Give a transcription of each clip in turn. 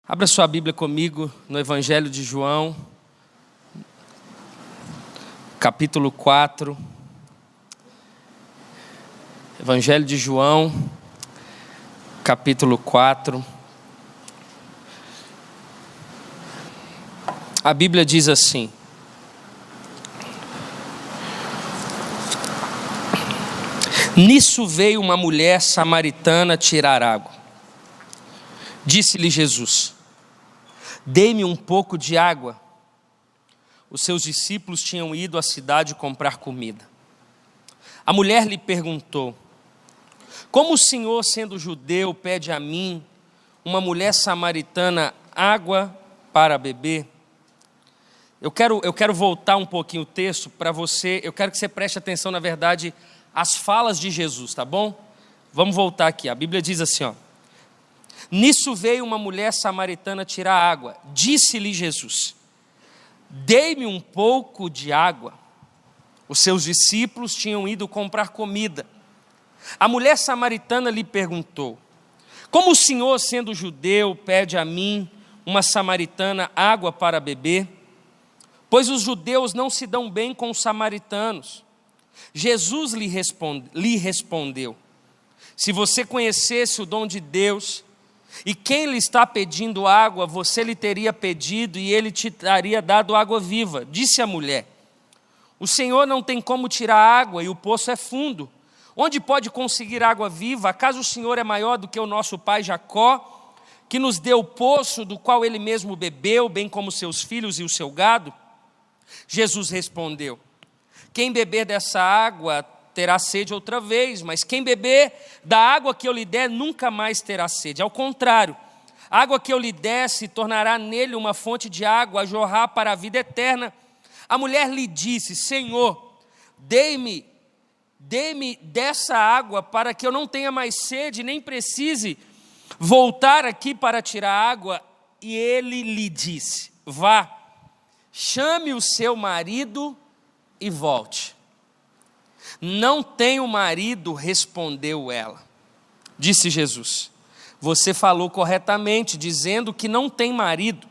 Abra sua Bíblia comigo no Evangelho de João, capítulo 4. Evangelho de João, capítulo 4. A Bíblia diz assim: Nisso veio uma mulher samaritana tirar água. Disse-lhe Jesus: Dê-me um pouco de água. Os seus discípulos tinham ido à cidade comprar comida. A mulher lhe perguntou: Como o Senhor, sendo judeu, pede a mim, uma mulher samaritana, água para beber? Eu quero voltar um pouquinho o texto para você. Eu quero que você preste atenção, na verdade, às falas de Jesus, tá bom? Vamos voltar aqui. A Bíblia diz assim, ó: Nisso veio uma mulher samaritana tirar água. Disse-lhe Jesus: Dê-me um pouco de água. Os seus discípulos tinham ido comprar comida. A mulher samaritana lhe perguntou: Como o Senhor, sendo judeu, pede a mim, uma samaritana, água para beber? Pois os judeus não se dão bem com os samaritanos. Jesus lhe respondeu: Se você conhecesse o dom de Deus, e quem lhe está pedindo água, você lhe teria pedido e ele te teria dado água viva. Disse a mulher: O Senhor não tem como tirar água e o poço é fundo. Onde pode conseguir água viva? Acaso o Senhor é maior do que o nosso pai Jacó, que nos deu o poço do qual ele mesmo bebeu, bem como seus filhos e o seu gado? Jesus respondeu: Quem beber dessa água terá sede outra vez, mas quem beber da água que eu lhe der nunca mais terá sede. Ao contrário, a água que eu lhe der se tornará nele uma fonte de água a jorrar para a vida eterna. A mulher lhe disse: Senhor, dê-me dessa água para que eu não tenha mais sede, nem precise voltar aqui para tirar água. E ele lhe disse: Vá, chame o seu marido e volte. Não tenho marido, respondeu ela. Disse Jesus: Você falou corretamente, dizendo que não tem marido.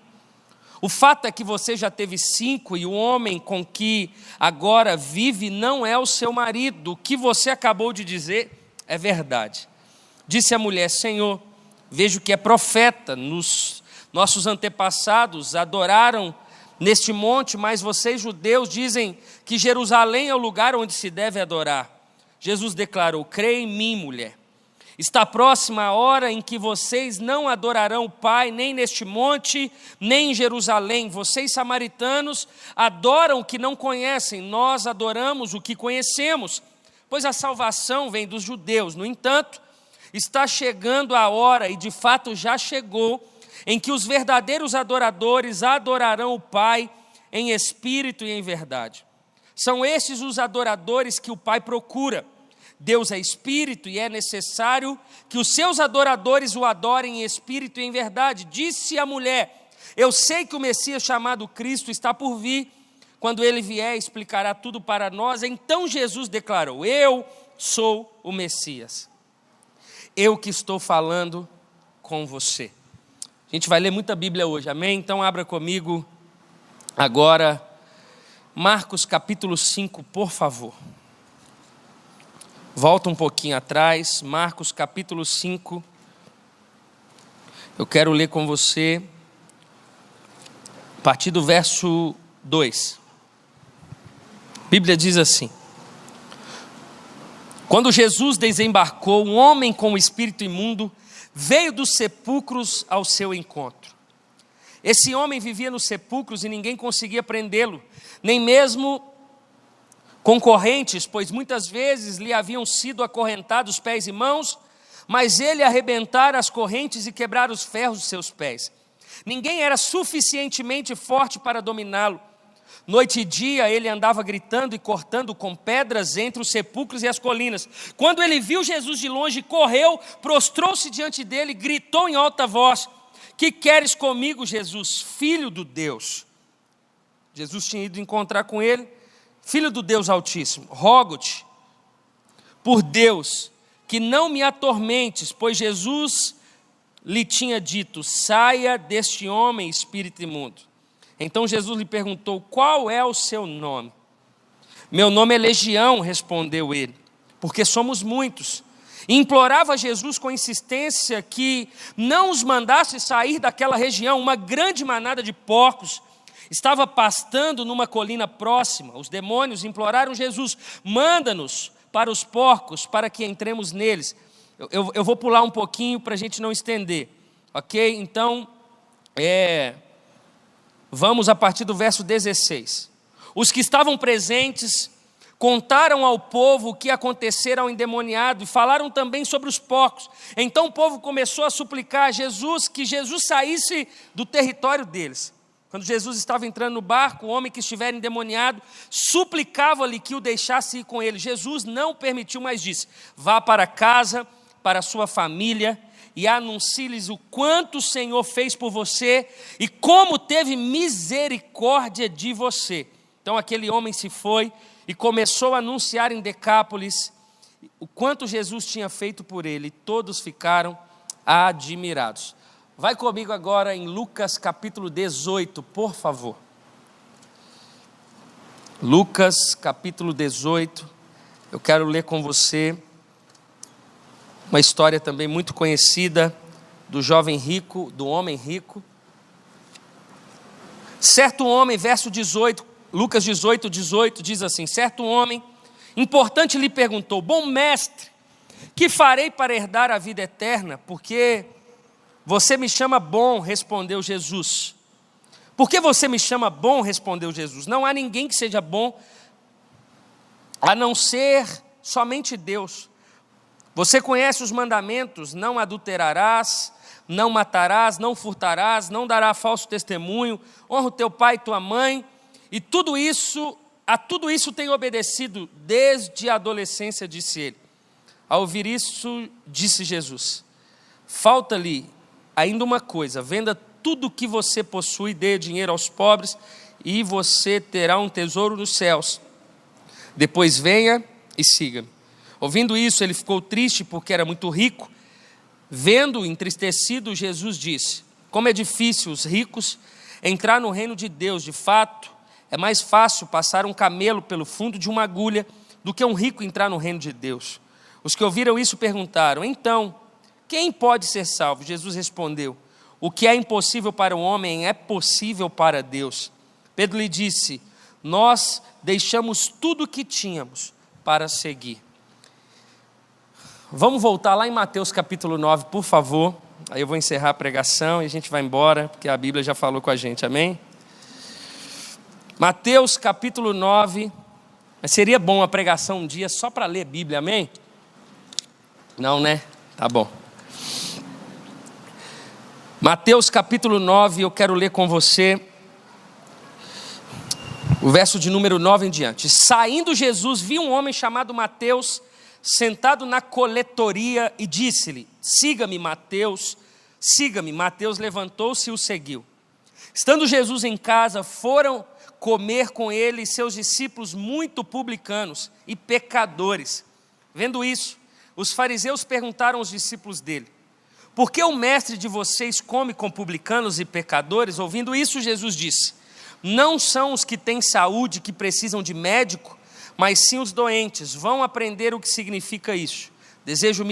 O fato é que você já teve 5 e o homem com que agora vive não é o seu marido. O que você acabou de dizer é verdade. Disse a mulher: Senhor, vejo que é profeta. Nossos antepassados adoraram neste monte, mas vocês judeus dizem que Jerusalém é o lugar onde se deve adorar. Jesus declarou: Creia em mim, mulher. Está próxima a hora em que vocês não adorarão o Pai, nem neste monte, nem em Jerusalém. Vocês, samaritanos, adoram o que não conhecem. Nós adoramos o que conhecemos, pois a salvação vem dos judeus. No entanto, está chegando a hora, e de fato já chegou, em que os verdadeiros adoradores adorarão o Pai em espírito e em verdade. São esses os adoradores que o Pai procura. Deus é espírito e é necessário que os seus adoradores o adorem em espírito e em verdade. Disse a mulher: Eu sei que o Messias chamado Cristo está por vir. Quando ele vier, explicará tudo para nós. Então Jesus declarou: Eu sou o Messias. Eu que estou falando com você. A gente vai ler muita Bíblia hoje, amém? Então abra comigo agora Marcos capítulo 5, por favor. Volta um pouquinho atrás, Marcos capítulo 5. Eu quero ler com você a partir do verso 2. A Bíblia diz assim: Quando Jesus desembarcou, um homem com o espírito imundo veio dos sepulcros ao seu encontro. Esse homem vivia nos sepulcros e ninguém conseguia prendê-lo, nem mesmo concorrentes, pois muitas vezes lhe haviam sido acorrentados pés e mãos, mas ele arrebentara as correntes e quebrara os ferros dos seus pés. Ninguém era suficientemente forte para dominá-lo. Noite e dia ele andava gritando e cortando com pedras entre os sepulcros e as colinas. Quando ele viu Jesus de longe, correu, prostrou-se diante dele, gritou em alta voz: Que queres comigo, Jesus, filho do Deus? Jesus tinha ido encontrar com ele. Filho do Deus Altíssimo, rogo-te por Deus que não me atormentes, pois Jesus lhe tinha dito: saia deste homem, espírito imundo. Então Jesus lhe perguntou: qual é o seu nome? Meu nome é Legião, respondeu ele, porque somos muitos. E implorava a Jesus com insistência que não os mandasse sair daquela região. Uma grande manada de porcos estava pastando numa colina próxima. Os demônios imploraram Jesus: manda-nos para os porcos, para que entremos neles. Eu vou pular um pouquinho para a gente não estender, ok? Então, vamos a partir do verso 16. Os que estavam presentes contaram ao povo o que acontecera ao endemoniado e falaram também sobre os porcos. Então o povo começou a suplicar a Jesus que Jesus saísse do território deles. Quando Jesus estava entrando no barco, o homem que estivera endemoniado suplicava-lhe que o deixasse ir com ele. Jesus não permitiu, mas disse: vá para casa, para a sua família, e anuncie-lhes o quanto o Senhor fez por você e como teve misericórdia de você. Então aquele homem se foi e começou a anunciar em Decápolis o quanto Jesus tinha feito por ele. Todos ficaram admirados. Vai comigo agora em Lucas capítulo 18, por favor. Lucas capítulo 18. Eu quero ler com você uma história também muito conhecida do jovem rico, do homem rico. Certo homem, verso 18, Lucas 18, 18, diz assim: certo homem importante lhe perguntou: bom mestre, que farei para herdar a vida eterna? Porque você me chama bom, respondeu Jesus. Por que você me chama bom, respondeu Jesus? Não há ninguém que seja bom, a não ser somente Deus. Você conhece os mandamentos: não adulterarás, não matarás, não furtarás, não darás falso testemunho, honra o teu pai e tua mãe. E a tudo isso tenho obedecido desde a adolescência, disse ele. Ao ouvir isso, disse Jesus: falta-lhe ainda uma coisa, venda tudo o que você possui, dê dinheiro aos pobres, e você terá um tesouro nos céus. Depois venha e siga-me. Ouvindo isso, ele ficou triste porque era muito rico. Vendo entristecido, Jesus disse: como é difícil os ricos entrar no reino de Deus. De fato, é mais fácil passar um camelo pelo fundo de uma agulha do que um rico entrar no reino de Deus. Os que ouviram isso perguntaram: então, quem pode ser salvo? Jesus respondeu: o que é impossível para o homem é possível para Deus. Pedro lhe disse: nós deixamos tudo o que tínhamos para seguir. Vamos voltar lá em Mateus capítulo 9, por favor. Aí eu vou encerrar a pregação e a gente vai embora, porque a Bíblia já falou com a gente, amém? Mateus capítulo 9. Mas seria bom a pregação um dia só para ler Bíblia, amém? Não, né? Tá bom. Mateus capítulo 9, eu quero ler com você o verso de número 9 em diante. Saindo Jesus, viu um homem chamado Mateus sentado na coletoria e disse-lhe: siga-me, Mateus, siga-me. Mateus levantou-se e o seguiu. Estando Jesus em casa, foram comer com ele e seus discípulos muito publicanos e pecadores. Vendo isso, os fariseus perguntaram aos discípulos dele: por que o mestre de vocês come com publicanos e pecadores? Ouvindo isso, Jesus disse: não são os que têm saúde que precisam de médico, mas sim os doentes. Vão aprender o que significa isso. Desejo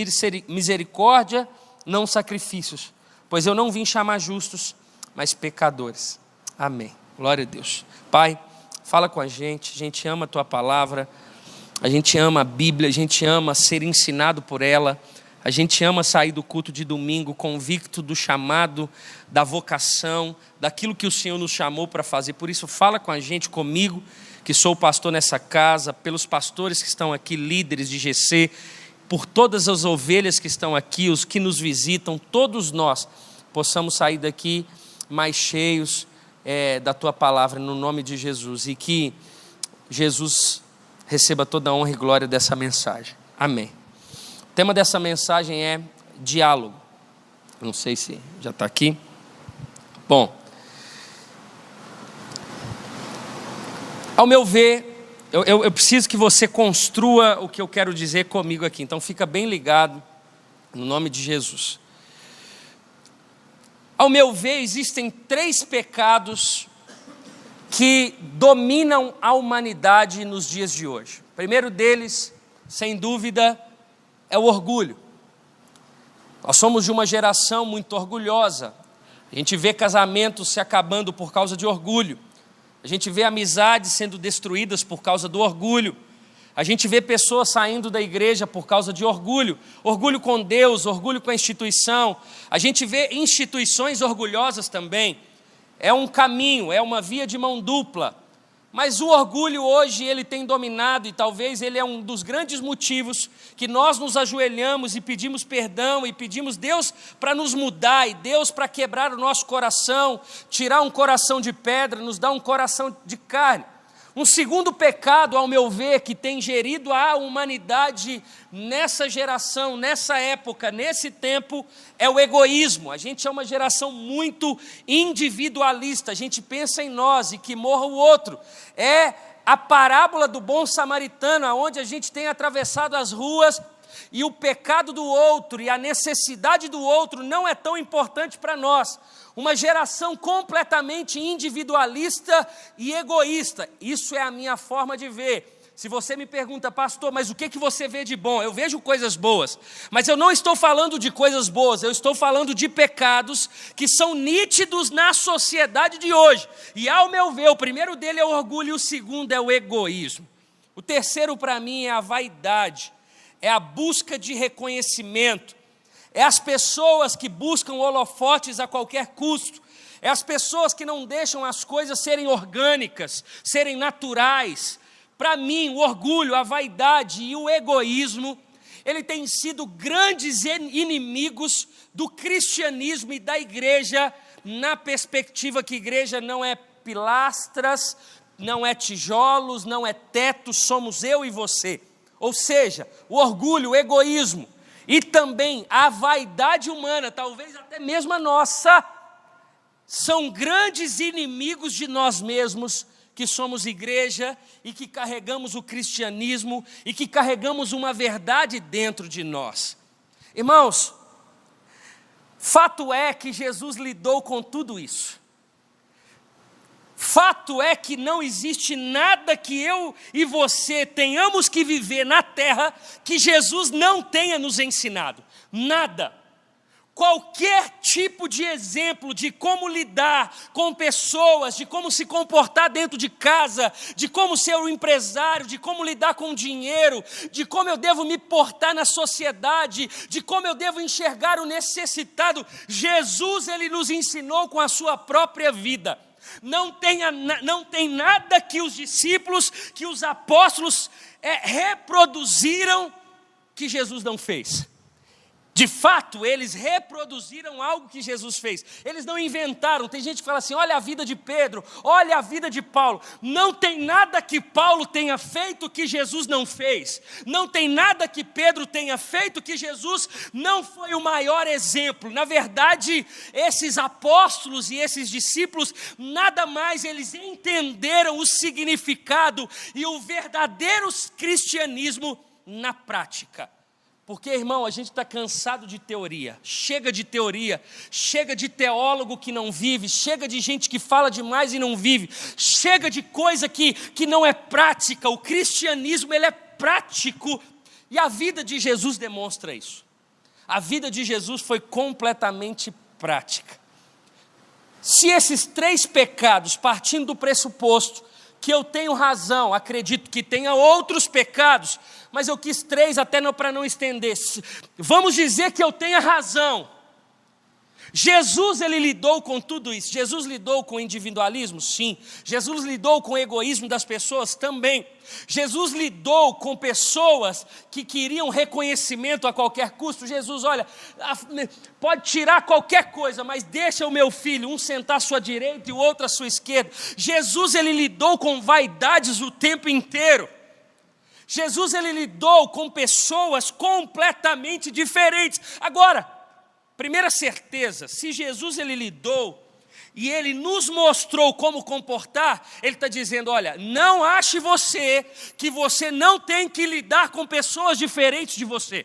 misericórdia, não sacrifícios, pois eu não vim chamar justos, mas pecadores. Amém. Glória a Deus. Pai, fala com a gente ama a Tua palavra, a gente ama a Bíblia, a gente ama ser ensinado por ela, a gente ama sair do culto de domingo convicto do chamado, da vocação, daquilo que o Senhor nos chamou para fazer. Por isso, fala com a gente, comigo, que sou pastor nessa casa, pelos pastores que estão aqui, líderes de GC, por todas as ovelhas que estão aqui, os que nos visitam, todos nós possamos sair daqui mais cheios da Tua palavra, no nome de Jesus, e que Jesus receba toda a honra e glória dessa mensagem. Amém. O tema dessa mensagem é diálogo. Não sei se já está aqui. Bom, ao meu ver, eu preciso que você construa o que eu quero dizer comigo aqui. Então fica bem ligado, no nome de Jesus. Ao meu ver, existem 3 pecados que dominam a humanidade nos dias de hoje. O primeiro deles, sem dúvida, é o orgulho. Nós somos de uma geração muito orgulhosa. A gente vê casamentos se acabando por causa de orgulho. A gente vê amizades sendo destruídas por causa do orgulho. A gente vê pessoas saindo da igreja por causa de orgulho. Orgulho com Deus, orgulho com a instituição. A gente vê instituições orgulhosas também. É um caminho, é uma via de mão dupla. Mas o orgulho hoje ele tem dominado e talvez ele é um dos grandes motivos que nós nos ajoelhamos e pedimos perdão e pedimos Deus para nos mudar e Deus para quebrar o nosso coração, tirar um coração de pedra, nos dar um coração de carne. Um segundo pecado, ao meu ver, que tem gerido a humanidade nessa geração, nessa época, nesse tempo, é o egoísmo. A gente é uma geração muito individualista, a gente pensa em nós e que morra o outro. É a parábola do bom samaritano, onde a gente tem atravessado as ruas e o pecado do outro e a necessidade do outro não é tão importante para nós. Uma geração completamente individualista e egoísta. Isso é a minha forma de ver. Se você me pergunta, pastor, mas o que você vê de bom? Eu vejo coisas boas, mas eu não estou falando de coisas boas, eu estou falando de pecados que são nítidos na sociedade de hoje. E ao meu ver, o primeiro dele é o orgulho e o segundo é o egoísmo. O terceiro para mim é a vaidade, é a busca de reconhecimento. É as pessoas que buscam holofotes a qualquer custo. É as pessoas que não deixam as coisas serem orgânicas, serem naturais. Para mim, o orgulho, a vaidade e o egoísmo, ele tem sido grandes inimigos do cristianismo e da igreja, na perspectiva que igreja não é pilastras, não é tijolos, não é teto, somos eu e você. Ou seja, o orgulho, o egoísmo, e também a vaidade humana, talvez até mesmo a nossa, são grandes inimigos de nós mesmos, que somos igreja e que carregamos o cristianismo e que carregamos uma verdade dentro de nós. Irmãos, fato é que Jesus lidou com tudo isso. Fato é que não existe nada que eu e você tenhamos que viver na terra que Jesus não tenha nos ensinado. Nada. Qualquer tipo de exemplo de como lidar com pessoas, de como se comportar dentro de casa, de como ser um empresário, de como lidar com dinheiro, de como eu devo me portar na sociedade, de como eu devo enxergar o necessitado, Jesus ele nos ensinou com a sua própria vida. Não tem nada que os discípulos, que os apóstolos reproduziram que Jesus não fez. De fato, eles reproduziram algo que Jesus fez. Eles não inventaram. Tem gente que fala assim, olha a vida de Pedro, olha a vida de Paulo. Não tem nada que Paulo tenha feito que Jesus não fez. Não tem nada que Pedro tenha feito que Jesus não foi o maior exemplo. Na verdade, esses apóstolos e esses discípulos, nada mais eles entenderam o significado e o verdadeiro cristianismo na prática. Porque, irmão, a gente está cansado de teoria, chega de teólogo que não vive, chega de gente que fala demais e não vive, chega de coisa que não é prática. O cristianismo ele é prático e a vida de Jesus demonstra isso. A vida de Jesus foi completamente prática. Se esses 3 pecados, partindo do pressuposto que eu tenho razão, acredito que tenha outros pecados, mas eu quis 3 até para não estender. Vamos dizer que eu tenha razão. Jesus ele lidou com tudo isso. Jesus lidou com o individualismo? Sim. Jesus lidou com o egoísmo das pessoas? Também. Jesus lidou com pessoas que queriam reconhecimento a qualquer custo? Jesus, olha, pode tirar qualquer coisa, mas deixa o meu filho, um sentar à sua direita e o outro à sua esquerda. Jesus ele lidou com vaidades o tempo inteiro. Jesus ele lidou com pessoas completamente diferentes. Agora, primeira certeza, se Jesus ele lidou e ele nos mostrou como comportar, ele está dizendo, olha, não ache você que você não tem que lidar com pessoas diferentes de você.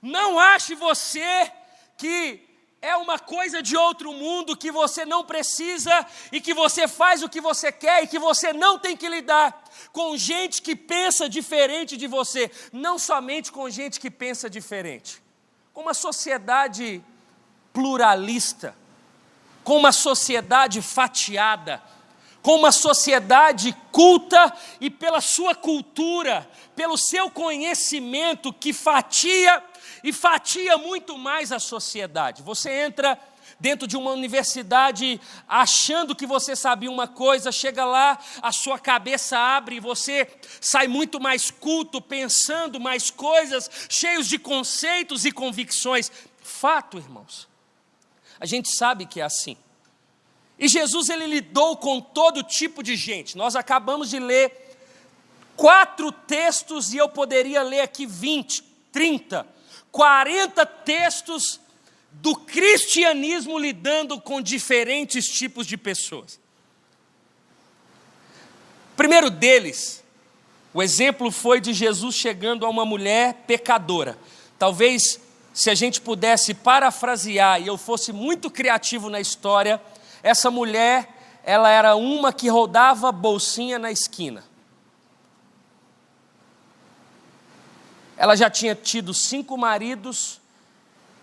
Não ache você que é uma coisa de outro mundo que você não precisa e que você faz o que você quer e que você não tem que lidar com gente que pensa diferente de você, não somente com gente que pensa diferente, com uma sociedade pluralista, com uma sociedade fatiada, com uma sociedade culta e pela sua cultura, pelo seu conhecimento que fatia e fatia muito mais a sociedade. Você entra dentro de uma universidade achando que você sabia uma coisa, chega lá, a sua cabeça abre e você sai muito mais culto, pensando mais coisas, cheios de conceitos e convicções. Fato, irmãos. A gente sabe que é assim. E Jesus, ele lidou com todo tipo de gente. Nós acabamos de ler 4 textos e eu poderia ler aqui 20, 30, 40 textos do cristianismo lidando com diferentes tipos de pessoas. O primeiro deles, o exemplo foi de Jesus chegando a uma mulher pecadora. Talvez, se a gente pudesse parafrasear e eu fosse muito criativo na história, essa mulher, ela era uma que rodava bolsinha na esquina. Ela já tinha tido 5 maridos,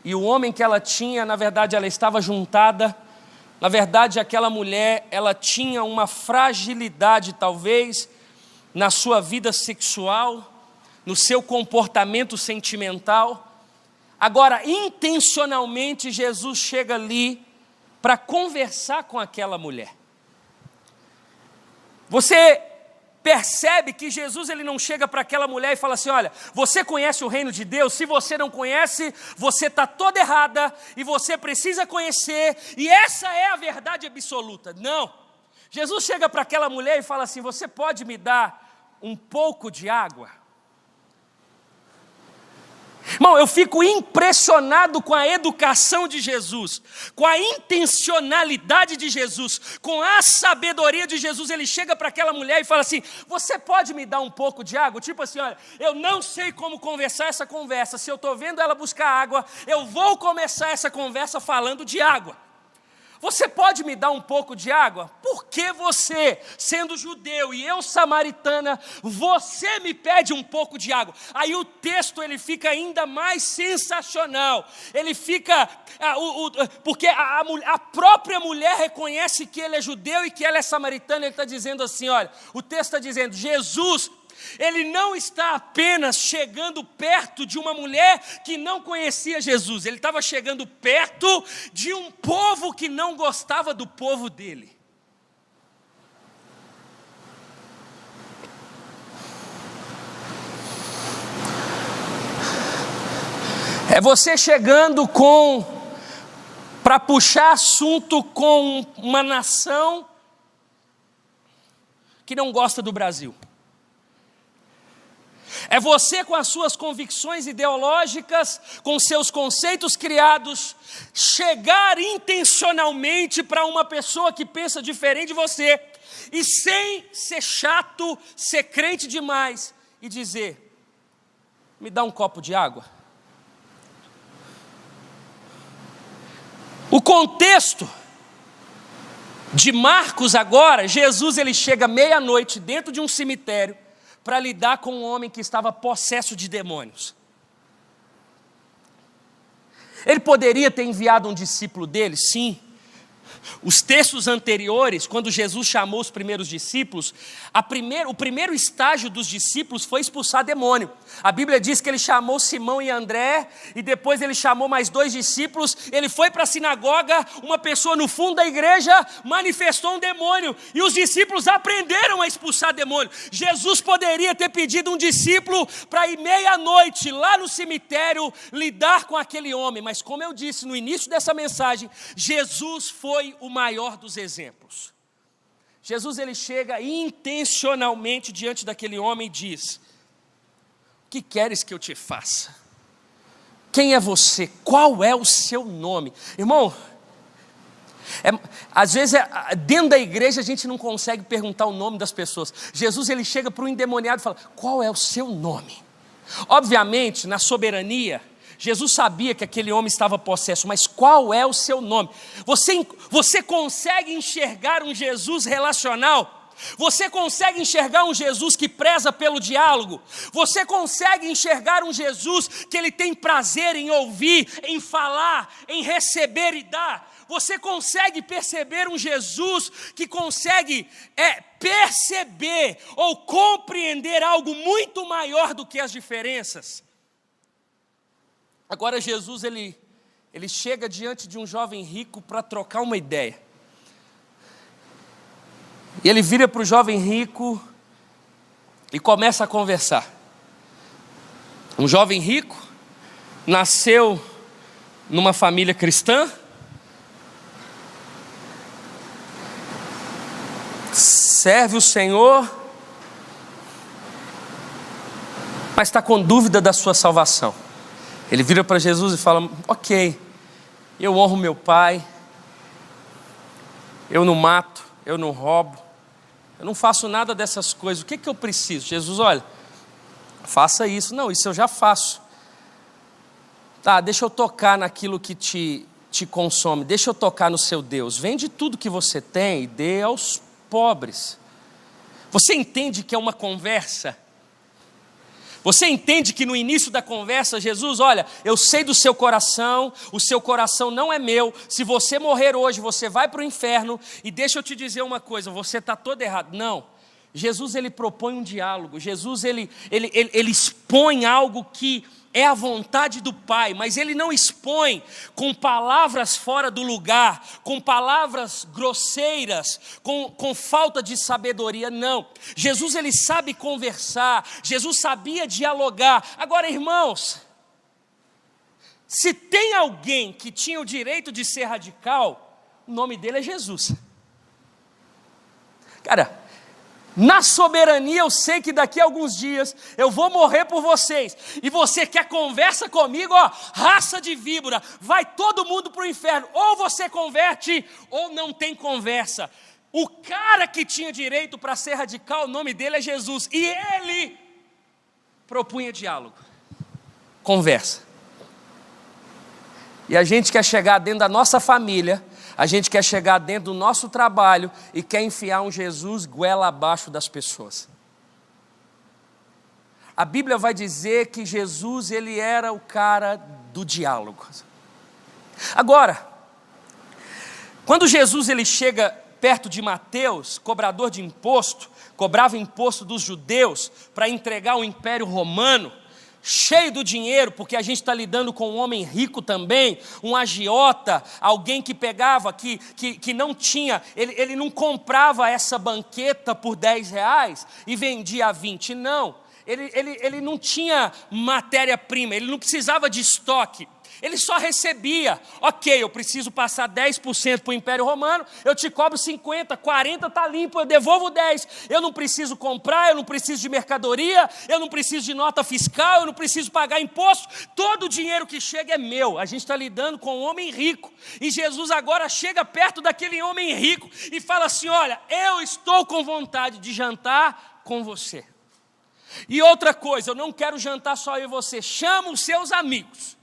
e o homem que ela tinha, na verdade, ela estava juntada. Na verdade, aquela mulher, ela tinha uma fragilidade, talvez, na sua vida sexual, no seu comportamento sentimental. Agora, intencionalmente, Jesus chega ali para conversar com aquela mulher. Você percebe que Jesus, ele não chega para aquela mulher e fala assim: olha, você conhece o reino de Deus? Se você não conhece, você está toda errada e você precisa conhecer, e essa é a verdade absoluta. Não. Jesus chega para aquela mulher e fala assim: você pode me dar um pouco de água? Irmão, eu fico impressionado com a educação de Jesus, com a intencionalidade de Jesus, com a sabedoria de Jesus. Ele chega para aquela mulher e fala assim: você pode me dar um pouco de água? Tipo assim, olha, eu não sei como conversar essa conversa, se eu estou vendo ela buscar água, eu vou começar essa conversa falando de água. Você pode me dar um pouco de água? Porque você, sendo judeu e eu samaritana, você me pede um pouco de água. Aí o texto, ele fica ainda mais sensacional. Ele fica, porque a própria mulher reconhece que ele é judeu e que ela é samaritana. Ele está dizendo assim, olha, o texto está dizendo: Jesus, ele não está apenas chegando perto de uma mulher que não conhecia Jesus, ele estava chegando perto de um povo que não gostava do povo dele. É você chegando para puxar assunto com uma nação que não gosta do Brasil. É você, com as suas convicções ideológicas, com seus conceitos criados, chegar intencionalmente para uma pessoa que pensa diferente de você, e sem ser chato, ser crente demais, e dizer: me dá um copo de água. O contexto de Marcos agora, Jesus, ele chega meia-noite dentro de um cemitério para lidar com um homem que estava possesso de demônios. Ele poderia ter enviado um discípulo dele? Sim. Os textos anteriores, quando Jesus chamou os primeiros discípulos, o primeiro estágio dos discípulos foi expulsar demônio. A Bíblia diz que ele chamou Simão e André, e depois ele chamou mais 2 discípulos. Ele foi para a sinagoga, uma pessoa no fundo da igreja manifestou um demônio, e os discípulos aprenderam a expulsar demônio. Jesus poderia ter pedido um discípulo para ir meia-noite lá no cemitério lidar com aquele homem, mas como eu disse no início dessa mensagem, Jesus foi o maior dos exemplos. Jesus, ele chega intencionalmente diante daquele homem e diz: o que queres que eu te faça? Quem é você? Qual é o seu nome? Irmão, às vezes dentro da igreja a gente não consegue perguntar o nome das pessoas. Jesus, ele chega para o endemoniado e fala: qual é o seu nome? Obviamente, na soberania, Jesus sabia que aquele homem estava possesso, mas qual é o seu nome? Você consegue enxergar um Jesus relacional? Você consegue enxergar um Jesus que preza pelo diálogo? Você consegue enxergar um Jesus que ele tem prazer em ouvir, em falar, em receber e dar? Você consegue perceber um Jesus que consegue perceber ou compreender algo muito maior do que as diferenças? Agora Jesus ele chega diante de um jovem rico para trocar uma ideia. E ele vira para o jovem rico e começa a conversar. Um jovem rico nasceu numa família cristã, serve o Senhor, mas está com dúvida da sua salvação. Ele vira para Jesus e fala: ok, eu honro meu pai, eu não mato, eu não roubo, eu não faço nada dessas coisas, o que eu preciso? Jesus, olha, faça isso. Não, isso eu já faço. Tá, deixa eu tocar naquilo que te consome, deixa eu tocar no seu Deus. Vende tudo que você tem e dê aos pobres. Você entende que é uma conversa? Você entende que no início da conversa, Jesus, olha, eu sei do seu coração, o seu coração não é meu, se você morrer hoje, você vai para o inferno, e deixa eu te dizer uma coisa, você está todo errado. Não, Jesus ele propõe um diálogo, Jesus ele expõe algo que é a vontade do Pai, mas ele não expõe com palavras fora do lugar, com palavras grosseiras, com falta de sabedoria, não. Jesus ele sabe conversar, Jesus sabia dialogar. Agora, irmãos, se tem alguém que tinha o direito de ser radical, o nome dele é Jesus. Cara, na soberania eu sei que daqui a alguns dias eu vou morrer por vocês, e você quer conversa comigo, ó, raça de víbora, vai todo mundo para o inferno, ou você converte ou não tem conversa. O cara que tinha direito para ser radical, o nome dele é Jesus, e ele propunha diálogo, conversa. E a gente quer chegar dentro da nossa família, a gente quer chegar dentro do nosso trabalho e quer enfiar um Jesus goela abaixo das pessoas. A Bíblia vai dizer que Jesus ele era o cara do diálogo. Agora, quando Jesus ele chega perto de Mateus, cobrador de imposto, cobrava imposto dos judeus para entregar o Império Romano, cheio do dinheiro, porque a gente está lidando com um homem rico também, um agiota, alguém que pegava, que não tinha, ele não comprava essa banqueta por 10 reais e vendia a 20, não, ele não tinha matéria-prima, ele não precisava de estoque, ele só recebia. Ok, eu preciso passar 10% para o Império Romano, eu te cobro 50, 40 está limpo, eu devolvo 10. Eu não preciso comprar, eu não preciso de mercadoria, eu não preciso de nota fiscal, eu não preciso pagar imposto, todo o dinheiro que chega é meu. A gente está lidando com um homem rico, e Jesus agora chega perto daquele homem rico e fala assim: olha, eu estou com vontade de jantar com você. E outra coisa, eu não quero jantar só eu e você, chama os seus amigos.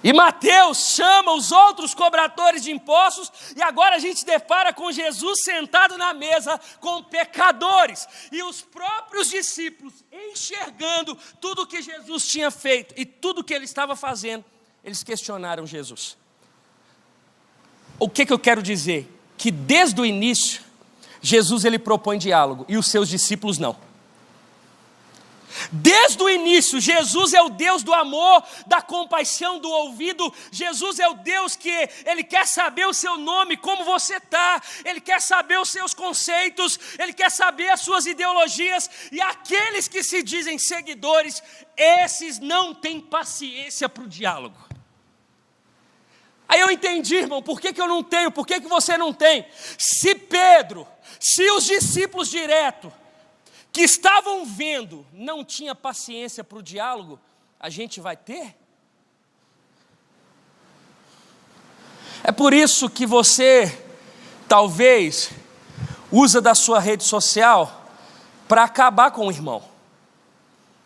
E Mateus chama os outros cobradores de impostos, e agora a gente depara com Jesus sentado na mesa com pecadores, e os próprios discípulos enxergando tudo o que Jesus tinha feito e tudo o que ele estava fazendo, eles questionaram Jesus. O que eu quero dizer? Que desde o início, Jesus ele propõe diálogo, e os seus discípulos não. Desde o início, Jesus é o Deus do amor, da compaixão, do ouvido. Jesus é o Deus que Ele quer saber o seu nome, como você está. Ele quer saber os seus conceitos, Ele quer saber as suas ideologias. E aqueles que se dizem seguidores, esses não têm paciência para o diálogo. Aí eu entendi, irmão, por que eu não tenho, por que você não tem? Se os discípulos direto que estavam vendo, não tinha paciência para o diálogo, a gente vai ter? É por isso que você, talvez, usa da sua rede social para acabar com o irmão.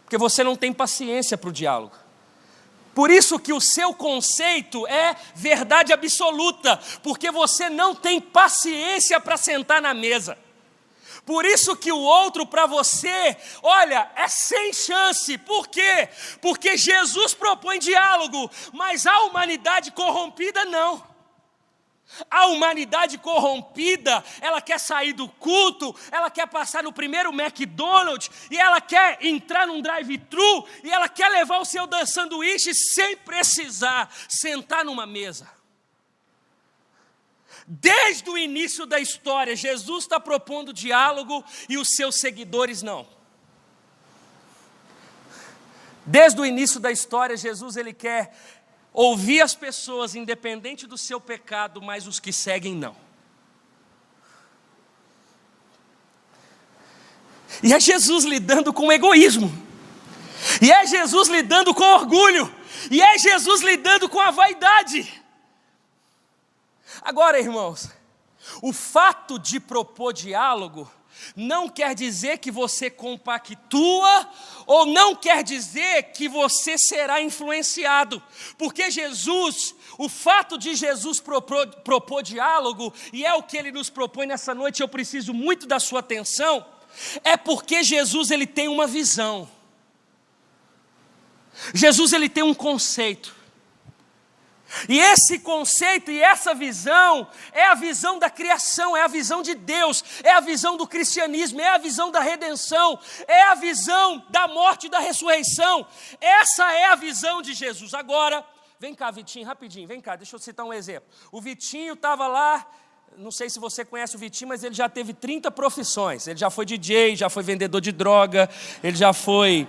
Porque você não tem paciência para o diálogo. Por isso que o seu conceito é verdade absoluta, porque você não tem paciência para sentar na mesa. Por isso que o outro para você, olha, é sem chance. Por quê? Porque Jesus propõe diálogo, mas a humanidade corrompida não. A humanidade corrompida, ela quer sair do culto, ela quer passar no primeiro McDonald's, e ela quer entrar num drive-thru, e ela quer levar o seu sanduíche sem precisar sentar numa mesa. Desde o início da história, Jesus está propondo diálogo e os seus seguidores não. Desde o início da história, Jesus ele quer ouvir as pessoas, independente do seu pecado, mas os que seguem não. E é Jesus lidando com o egoísmo. E é Jesus lidando com o orgulho. E é Jesus lidando com a vaidade. Agora, irmãos, o fato de propor diálogo não quer dizer que você compactua, ou não quer dizer que você será influenciado, porque Jesus, o fato de Jesus propor diálogo, e é o que Ele nos propõe nessa noite, eu preciso muito da sua atenção, é porque Jesus ele tem uma visão, Jesus ele tem um conceito, e esse conceito e essa visão é a visão da criação, é a visão de Deus, é a visão do cristianismo, é a visão da redenção, é a visão da morte e da ressurreição. Essa é a visão de Jesus. Agora, vem cá, Vitinho, rapidinho, vem cá, deixa eu citar um exemplo. O Vitinho estava lá, não sei se você conhece o Vitinho, mas ele já teve 30 profissões. Ele já foi DJ, já foi vendedor de droga, ele já foi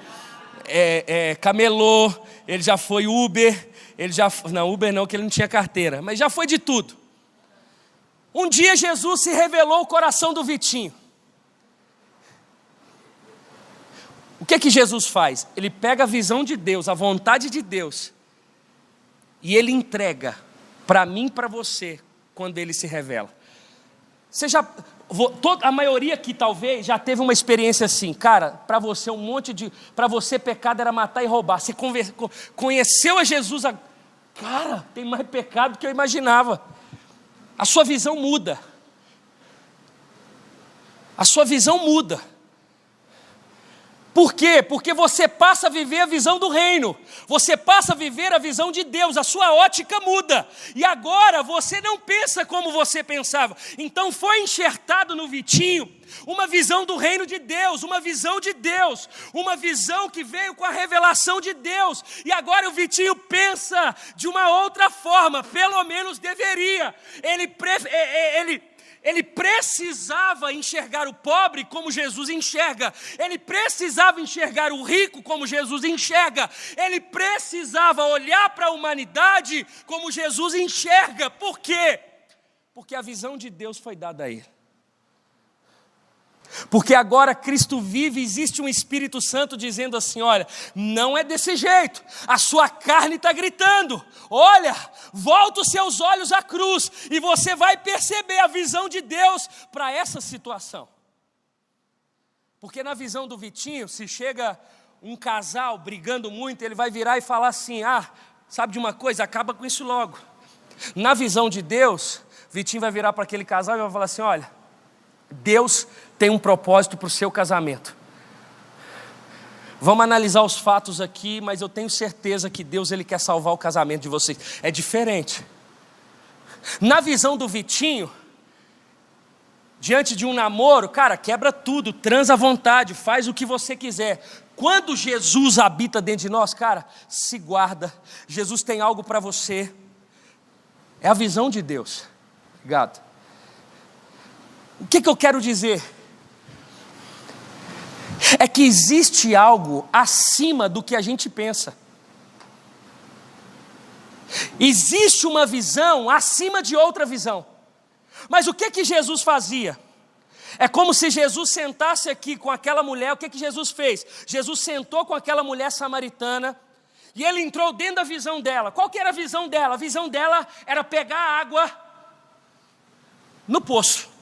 camelô, ele já foi Uber. Não, Uber não, que ele não tinha carteira, mas já foi de tudo. Um dia Jesus se revelou o coração do Vitinho. O que Jesus faz? Ele pega a visão de Deus, a vontade de Deus, e ele entrega para mim e para você, quando ele se revela. A maioria aqui talvez já teve uma experiência assim, cara, para você para você pecado era matar e roubar, você conheceu a Jesus, cara, tem mais pecado do que eu imaginava, a sua visão muda, por quê? Porque você passa a viver a visão do reino, você passa a viver a visão de Deus, a sua ótica muda, e agora você não pensa como você pensava. Então foi enxertado no Vitinho uma visão do reino de Deus, uma visão de Deus, uma visão que veio com a revelação de Deus, e agora o Vitinho pensa de uma outra forma, pelo menos deveria. Ele precisava enxergar o pobre como Jesus enxerga. Ele precisava enxergar o rico como Jesus enxerga. Ele precisava olhar para a humanidade como Jesus enxerga. Por quê? Porque a visão de Deus foi dada a ele. Porque agora Cristo vive, existe um Espírito Santo dizendo assim, olha, não é desse jeito, a sua carne está gritando, olha, volta os seus olhos à cruz, e você vai perceber a visão de Deus para essa situação. Porque na visão do Vitinho, se chega um casal brigando muito, ele vai virar e falar assim, sabe de uma coisa, acaba com isso logo. Na visão de Deus, Vitinho vai virar para aquele casal e vai falar assim, olha, Deus tem um propósito para o seu casamento. Vamos analisar os fatos aqui, mas eu tenho certeza que Deus ele quer salvar o casamento de vocês. É diferente. Na visão do Vitinho, diante de um namoro, cara, quebra tudo, transa à vontade, faz o que você quiser. Quando Jesus habita dentro de nós, cara, se guarda. Jesus tem algo para você. É a visão de Deus. Obrigado. O que eu quero dizer? É que existe algo acima do que a gente pensa. Existe uma visão acima de outra visão. Mas o que Jesus fazia? É como se Jesus sentasse aqui com aquela mulher. O que Jesus fez? Jesus sentou com aquela mulher samaritana e ele entrou dentro da visão dela. Qual que era a visão dela? A visão dela era pegar água no poço.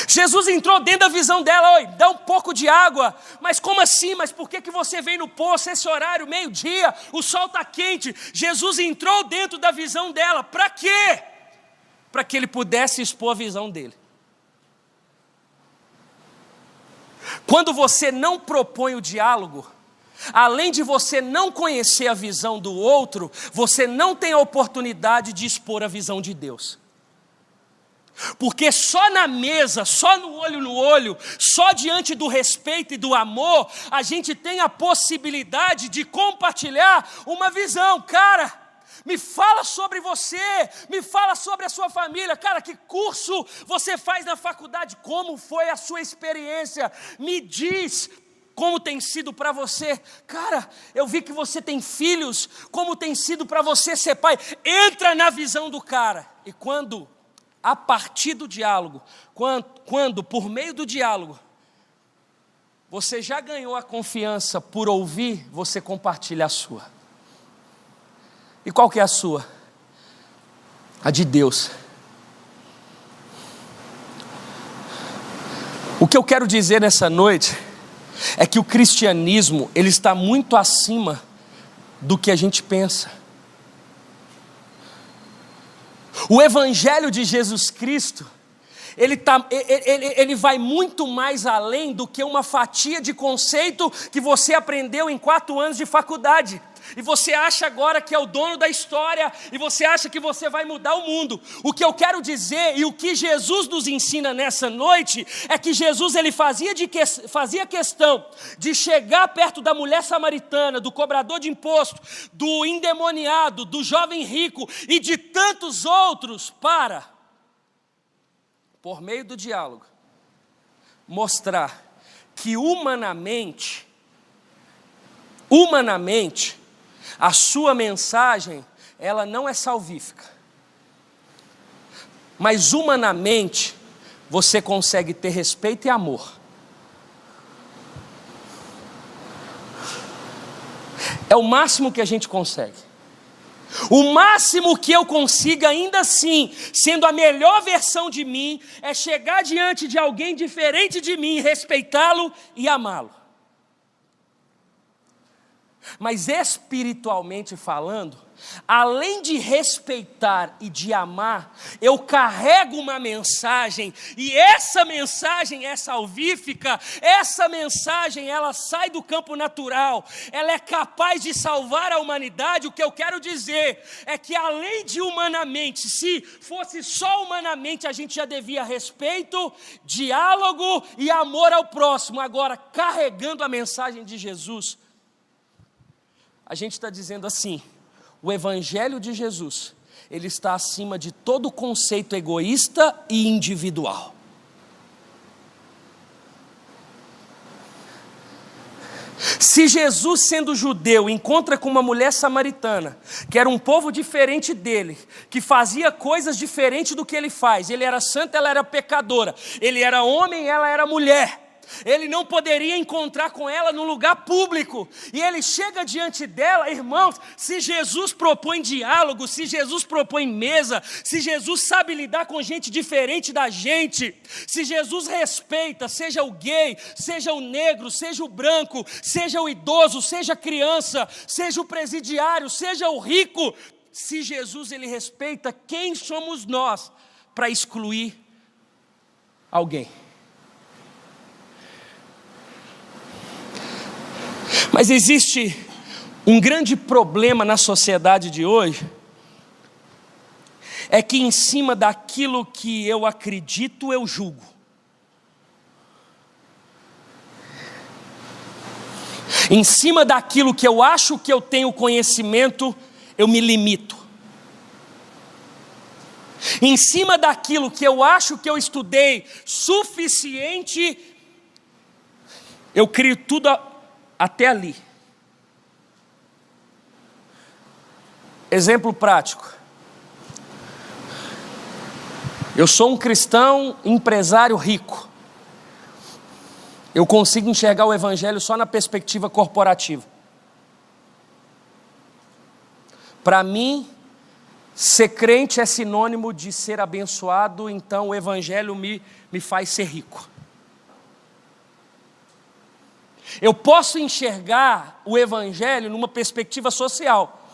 Jesus entrou dentro da visão dela. Oi, dá um pouco de água. Mas como assim? Mas por que você vem no poço esse horário, meio-dia, o sol está quente? Jesus entrou dentro da visão dela. Para quê? Para que ele pudesse expor a visão dele. Quando você não propõe o diálogo, além de você não conhecer a visão do outro, você não tem a oportunidade de expor a visão de Deus. Porque só na mesa, só no olho, só diante do respeito e do amor, a gente tem a possibilidade de compartilhar uma visão. Cara, me fala sobre você, me fala sobre a sua família. Cara, que curso você faz na faculdade? Como foi a sua experiência? Me diz como tem sido para você. Cara, eu vi que você tem filhos. Como tem sido para você ser pai? Entra na visão do cara. E quando, a partir do diálogo, quando por meio do diálogo, você já ganhou a confiança por ouvir, você compartilha a sua. E qual que é a sua? A de Deus. O que eu quero dizer nessa noite é que o cristianismo, ele está muito acima do que a gente pensa. O evangelho de Jesus Cristo, ele vai muito mais além do que uma fatia de conceito que você aprendeu em 4 anos de faculdade. E você acha agora que é o dono da história, e você acha que você vai mudar o mundo. O que eu quero dizer, e o que Jesus nos ensina nessa noite, é que Jesus ele fazia questão de chegar perto da mulher samaritana, do cobrador de imposto, do endemoniado, do jovem rico e de tantos outros, para, por meio do diálogo, mostrar que humanamente, a sua mensagem, ela não é salvífica. Mas humanamente, você consegue ter respeito e amor. É o máximo que a gente consegue. O máximo que eu consiga, ainda assim, sendo a melhor versão de mim, é chegar diante de alguém diferente de mim, respeitá-lo e amá-lo. Mas espiritualmente falando, além de respeitar e de amar, eu carrego uma mensagem, e essa mensagem é salvífica, essa mensagem ela sai do campo natural, ela é capaz de salvar a humanidade. O que eu quero dizer é que além de humanamente, se fosse só humanamente, a gente já devia respeito, diálogo e amor ao próximo. Agora, carregando a mensagem de Jesus, a gente está dizendo assim: o evangelho de Jesus, ele está acima de todo conceito egoísta e individual. Se Jesus, sendo judeu, encontra com uma mulher samaritana, que era um povo diferente dele, que fazia coisas diferentes do que ele faz, ele era santo, ela era pecadora, ele era homem, ela era mulher, ele não poderia encontrar com ela no lugar público, e ele chega diante dela. Irmãos, se Jesus propõe diálogo, se Jesus propõe mesa, se Jesus sabe lidar com gente diferente da gente, se Jesus respeita, seja o gay, seja o negro, seja o branco, seja o idoso, seja a criança, seja o presidiário, seja o rico, se Jesus ele respeita, quem somos nós para excluir alguém? Mas existe um grande problema na sociedade de hoje, é que em cima daquilo que eu acredito, eu julgo. Em cima daquilo que eu acho que eu tenho conhecimento, eu me limito. Em cima daquilo que eu acho que eu estudei suficiente, eu crio tudo até ali. Exemplo prático. Eu sou um cristão empresário rico. Eu consigo enxergar o evangelho só na perspectiva corporativa. Para mim, Ser crente é sinônimo de ser abençoado, então o evangelho me faz ser rico. Eu posso enxergar o evangelho numa perspectiva social,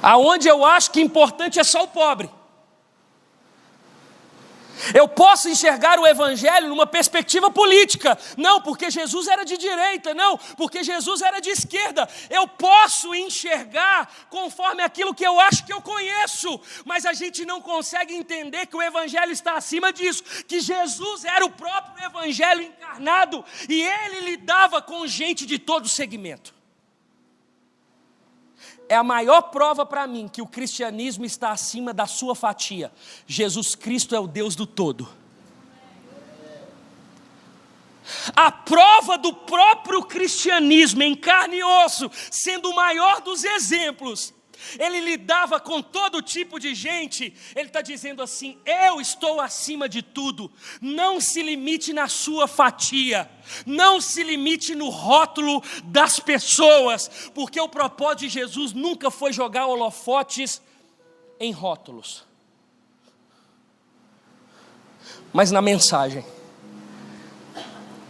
aonde eu acho que importante é só o pobre. Eu posso enxergar o evangelho numa perspectiva política. Não, porque Jesus era de direita. Não, porque Jesus era de esquerda. Eu posso enxergar conforme aquilo que eu acho que eu conheço. Mas a gente não consegue entender que o evangelho está acima disso. Que Jesus era o próprio evangelho encarnado. E ele lidava com gente de todo segmento. É a maior prova para mim que o cristianismo está acima da sua fatia. Jesus Cristo é o Deus do todo. A prova do próprio cristianismo em carne e osso, sendo o maior dos exemplos. Ele lidava com todo tipo de gente. Ele está dizendo assim: eu estou acima de tudo. Não se limite na sua fatia. Não se limite no rótulo das pessoas. Porque o propósito de Jesus nunca foi jogar holofotes em rótulos, mas na mensagem.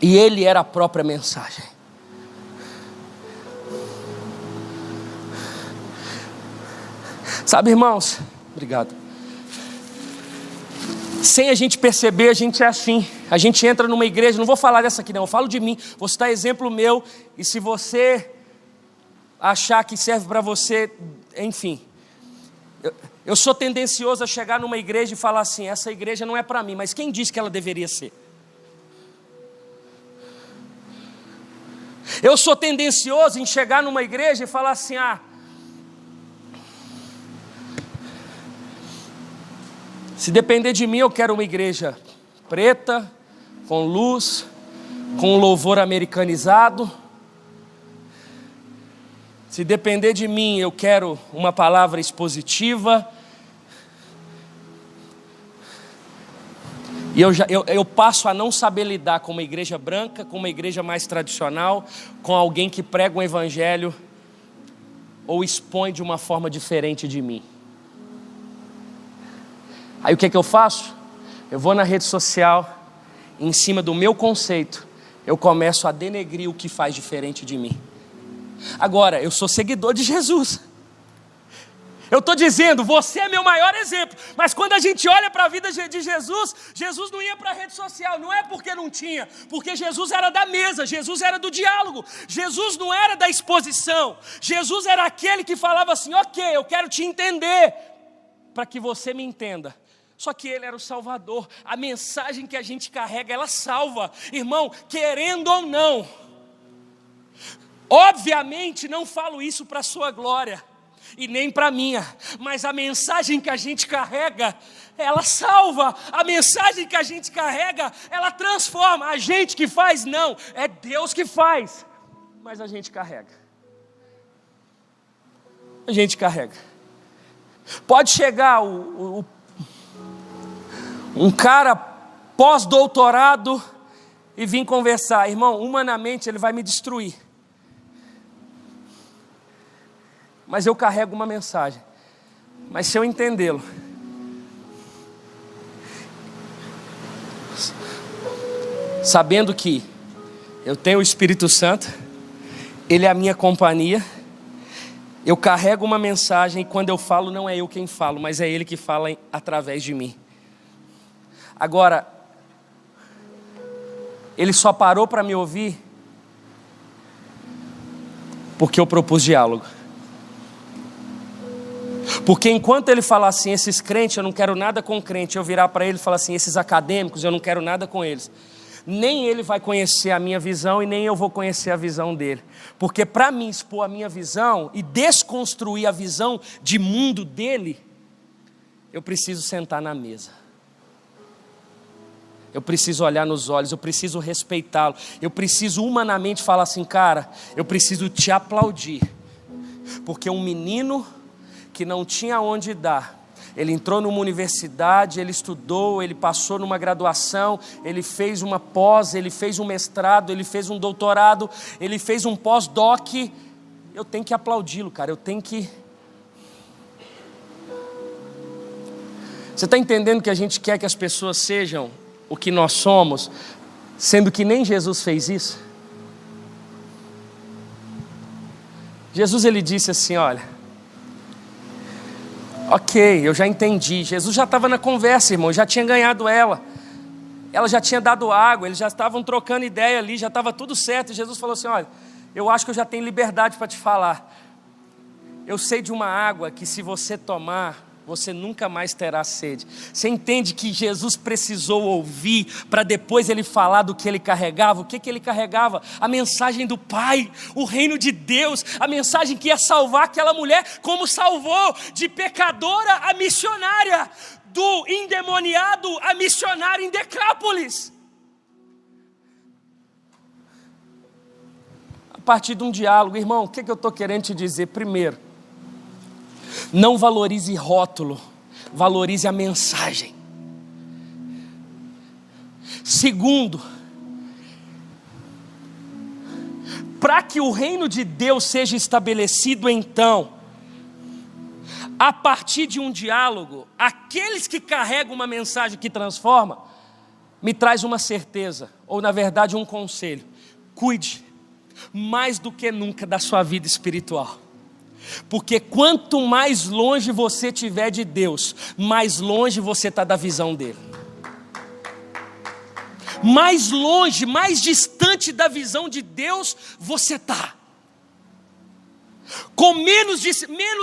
E ele era a própria mensagem. Sabe, irmãos, obrigado. Sem a gente perceber, a gente é assim. A gente entra numa igreja, não vou falar dessa aqui não, eu falo de mim. Vou citar exemplo meu, e se você achar que serve para você, enfim. Eu sou tendencioso a chegar numa igreja e falar assim: essa igreja não é para mim, mas quem disse que ela deveria ser? Eu sou tendencioso em chegar numa igreja e falar assim: se depender de mim, eu quero uma igreja preta, com luz, com louvor americanizado. Se depender de mim, eu quero uma palavra expositiva. E eu passo a não saber lidar com uma igreja branca, com uma igreja mais tradicional, com alguém que prega um evangelho ou expõe de uma forma diferente de mim. Aí o que eu faço? Eu vou na rede social, em cima do meu conceito, eu começo a denegrir o que faz diferente de mim. Agora, eu sou seguidor de Jesus. Eu estou dizendo, você é meu maior exemplo. Mas quando a gente olha para a vida de Jesus, Jesus não ia para a rede social. Não é porque não tinha, porque Jesus era da mesa, Jesus era do diálogo. Jesus não era da exposição. Jesus era aquele que falava assim: ok, eu quero te entender, para que você me entenda. Só que ele era o Salvador. A mensagem que a gente carrega, ela salva. Irmão, querendo ou não. Obviamente não falo isso para a sua glória, e nem para a minha. Mas a mensagem que a gente carrega, ela salva. A mensagem que a gente carrega, ela transforma. A gente que faz, não. É Deus que faz. Mas a gente carrega. A gente carrega. Pode chegar um cara pós-doutorado e vir conversar. Irmão, humanamente ele vai me destruir. Mas eu carrego uma mensagem. Mas se eu entendê-lo, sabendo que eu tenho o Espírito Santo, ele é a minha companhia, eu carrego uma mensagem, e quando eu falo, não é eu quem falo, mas é ele que fala através de mim. Agora, ele só parou para me ouvir porque eu propus diálogo. Porque enquanto ele falar assim: esses crentes, eu não quero nada com crente, eu virar para ele e falar assim: esses acadêmicos, eu não quero nada com eles. Nem ele vai conhecer a minha visão e nem eu vou conhecer a visão dele. Porque para mim expor a minha visão e desconstruir a visão de mundo dele, eu preciso sentar na mesa. Eu preciso olhar nos olhos, eu preciso respeitá-lo. Eu preciso humanamente falar assim: cara, eu preciso te aplaudir. Porque um menino que não tinha onde dar, ele entrou numa universidade, ele estudou, ele passou numa graduação, ele fez uma pós, ele fez um mestrado, ele fez um doutorado, ele fez um pós-doc, eu tenho que aplaudi-lo, cara, eu tenho que... Você está entendendo que a gente quer que as pessoas sejam o que nós somos, sendo que nem Jesus fez isso? Jesus, ele disse assim, olha, ok, eu já entendi. Jesus já estava na conversa, irmão, já tinha ganhado ela já tinha dado água, eles já estavam trocando ideia ali, já estava tudo certo, e Jesus falou assim, olha, eu acho que eu já tenho liberdade para te falar, eu sei de uma água que se você tomar, você nunca mais terá sede. Você entende que Jesus precisou ouvir para depois ele falar do que ele carregava? O que ele carregava? A mensagem do Pai, o reino de Deus, a mensagem que ia salvar aquela mulher, como salvou, de pecadora a missionária, do endemoniado a missionária em Decápolis. A partir de um diálogo, irmão, o que eu estou querendo te dizer? Primeiro, não valorize rótulo, valorize a mensagem. Segundo, para que o reino de Deus seja estabelecido, então, a partir de um diálogo, aqueles que carregam uma mensagem que transforma, me traz uma certeza, ou na verdade um conselho: cuide mais do que nunca da sua vida espiritual. Porque quanto mais longe você estiver de Deus, mais longe você está da visão dele. Mais longe, mais distante da visão de Deus você está. Com menos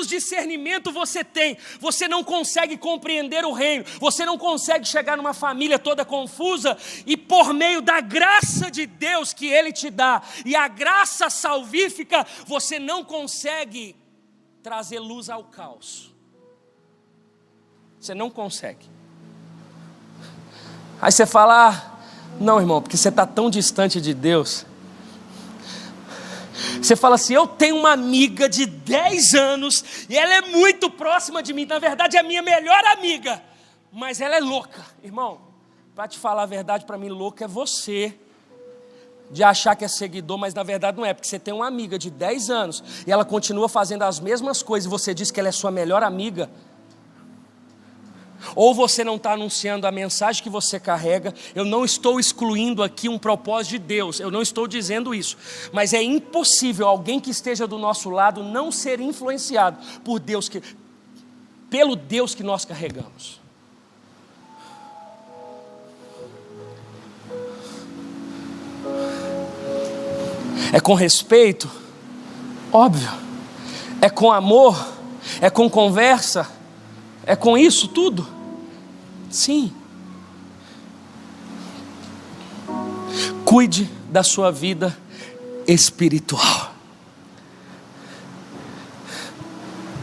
discernimento você tem, você não consegue compreender o reino, você não consegue chegar numa família toda confusa, e por meio da graça de Deus que Ele te dá, e a graça salvífica, você não consegue trazer luz ao caos. Você não consegue. Aí você fala, não, irmão, porque você está tão distante de Deus. Você fala assim, eu tenho uma amiga de 10 anos, e ela é muito próxima de mim, na verdade é a minha melhor amiga, mas ela é louca. Irmão, para te falar a verdade, para mim louco é você, de achar que é seguidor, mas na verdade não é, porque você tem uma amiga de 10 anos, e ela continua fazendo as mesmas coisas, e você diz que ela é sua melhor amiga. Ou você não está anunciando a mensagem que você carrega. Eu não estou excluindo aqui um propósito de Deus, eu não estou dizendo isso, mas é impossível alguém que esteja do nosso lado não ser influenciado por Deus, pelo Deus que nós carregamos. É com respeito? Óbvio. É com amor? É com conversa? É com isso tudo? Sim. Cuide da sua vida espiritual.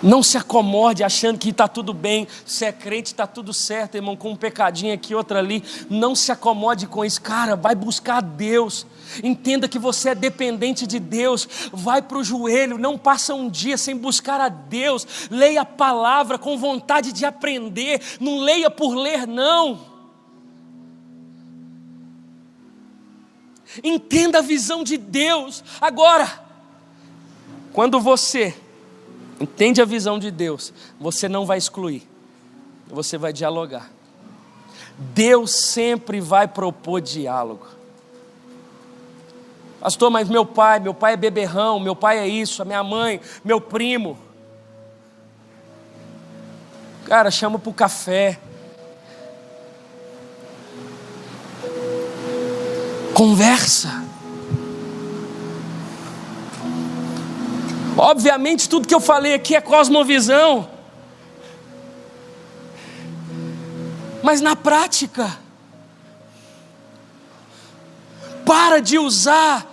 Não se acomode achando que está tudo bem. Se é crente está tudo certo, irmão, com um pecadinho aqui, outro ali. Não se acomode com isso, cara, vai buscar Deus. Entenda que você é dependente de Deus. Vai para o joelho, não passa um dia sem buscar a Deus. Leia a palavra com vontade de aprender. Não leia por ler, não. Entenda a visão de Deus. Agora, quando você entende a visão de Deus, você não vai excluir, você vai dialogar. Deus sempre vai propor diálogo. Pastor, mas meu pai é beberrão, meu pai é isso, a minha mãe, meu primo. Cara, chama para o café. Conversa. Obviamente tudo que eu falei aqui é cosmovisão, mas na prática, para de usar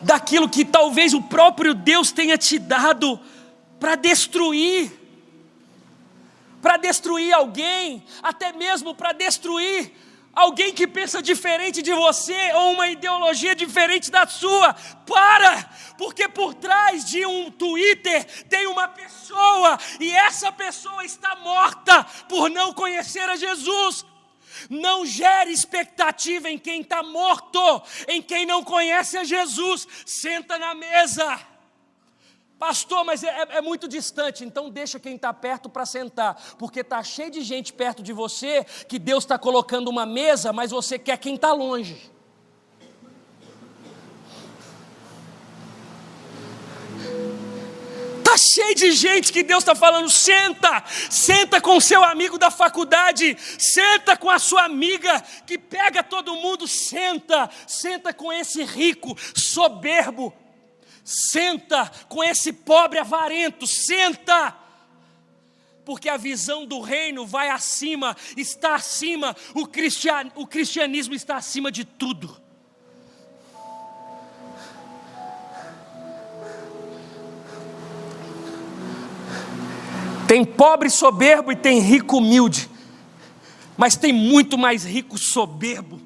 daquilo que talvez o próprio Deus tenha te dado para destruir alguém, até mesmo para destruir alguém que pensa diferente de você, ou uma ideologia diferente da sua. Porque por trás de um Twitter tem uma pessoa, e essa pessoa está morta por não conhecer a Jesus. Não gere expectativa em quem está morto, em quem não conhece a Jesus. Senta na mesa, Pastor, mas é muito distante. Então deixa quem está perto para sentar, porque está cheio de gente perto de você, que Deus está colocando uma mesa, mas você quer quem está longe. Está cheio de gente que Deus está falando, senta com seu amigo da faculdade, senta com a sua amiga que pega todo mundo, senta com esse rico, soberbo, senta com esse pobre avarento, senta, porque a visão do reino vai acima, está acima, o cristianismo está acima de tudo. Tem pobre soberbo e tem rico humilde, mas tem muito mais rico soberbo.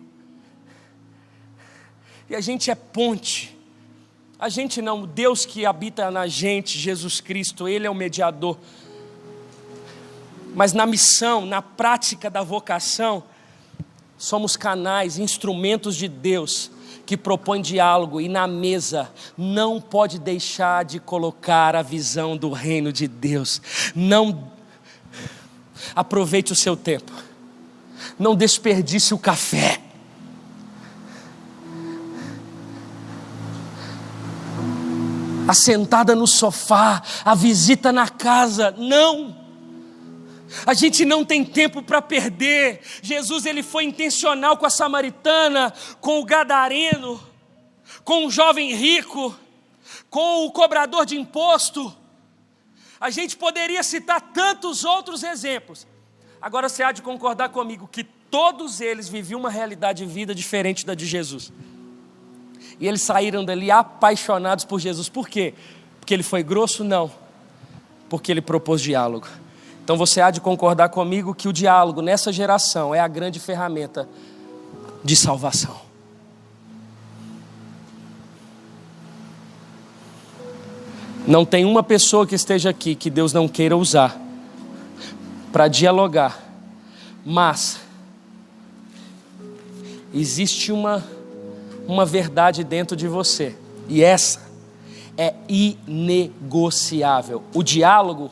E a gente é ponte. A gente não, o Deus que habita na gente, Jesus Cristo, Ele é o mediador. Mas na missão, na prática da vocação, somos canais, instrumentos de Deus que propõe diálogo, e na mesa não pode deixar de colocar a visão do reino de Deus. Não aproveite o seu tempo, não desperdice o café. A sentada no sofá, a visita na casa, não. A gente não tem tempo para perder. Jesus, ele foi intencional com a samaritana, com o gadareno, com o jovem rico, com o cobrador de imposto. A gente poderia citar tantos outros exemplos. Agora você há de concordar comigo que todos eles viviam uma realidade de vida diferente da de Jesus. E eles saíram dali apaixonados por Jesus. Por quê? Porque ele foi grosso? Não. Porque ele propôs diálogo. Então você há de concordar comigo que o diálogo nessa geração é a grande ferramenta de salvação. Não tem uma pessoa que esteja aqui que Deus não queira usar para dialogar, mas existe uma verdade dentro de você, e essa é inegociável. O diálogo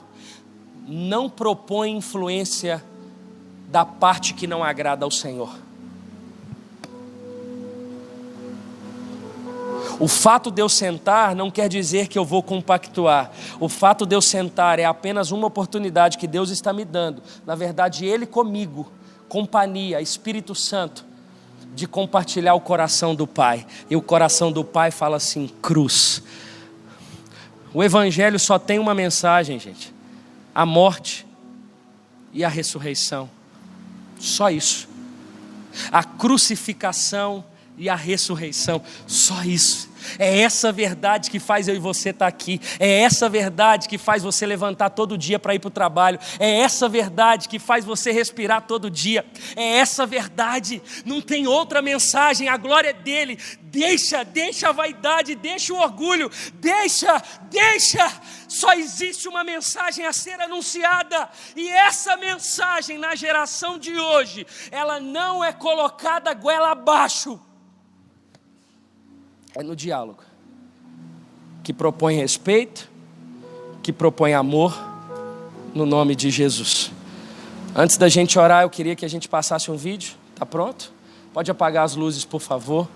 não propõe influência da parte que não agrada ao Senhor. O fato de eu sentar não quer dizer que eu vou compactuar. O fato de eu sentar é apenas uma oportunidade que Deus está me dando. Na verdade, Ele comigo, companhia, Espírito Santo, de compartilhar o coração do Pai. E o coração do Pai fala assim: cruz. O Evangelho só tem uma mensagem, gente: a morte e a ressurreição. Só isso. A crucificação e a ressurreição. Só isso. É essa verdade que faz eu e você estar aqui. É essa verdade que faz você levantar todo dia para ir para o trabalho. É essa verdade que faz você respirar todo dia. É essa verdade. Não tem outra mensagem. A glória é dele. Deixa a vaidade, deixa o orgulho, deixa. Só existe uma mensagem a ser anunciada, e essa mensagem na geração de hoje, ela não é colocada goela abaixo. É no diálogo, que propõe respeito, que propõe amor, no nome de Jesus. Antes da gente orar, eu queria que a gente passasse um vídeo. Tá pronto? Pode apagar as luzes, por favor.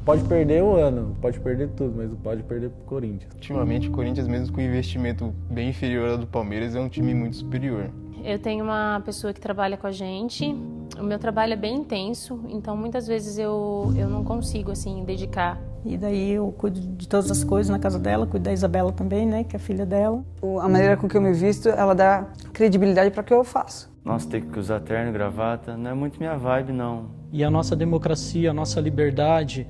Pode perder o ano, pode perder tudo, mas não pode perder pro Corinthians. Ultimamente, o Corinthians, mesmo com um investimento bem inferior ao do Palmeiras, é um time muito superior. Eu tenho uma pessoa que trabalha com a gente. O meu trabalho é bem intenso, então muitas vezes eu não consigo assim dedicar. E daí eu cuido de todas as coisas na casa dela, cuido da Isabela também, né, que é a filha dela. A maneira com que eu me visto, ela dá credibilidade para o que eu faço. Nossa, ter que usar terno e gravata não é muito minha vibe, não. E a nossa democracia, a nossa liberdade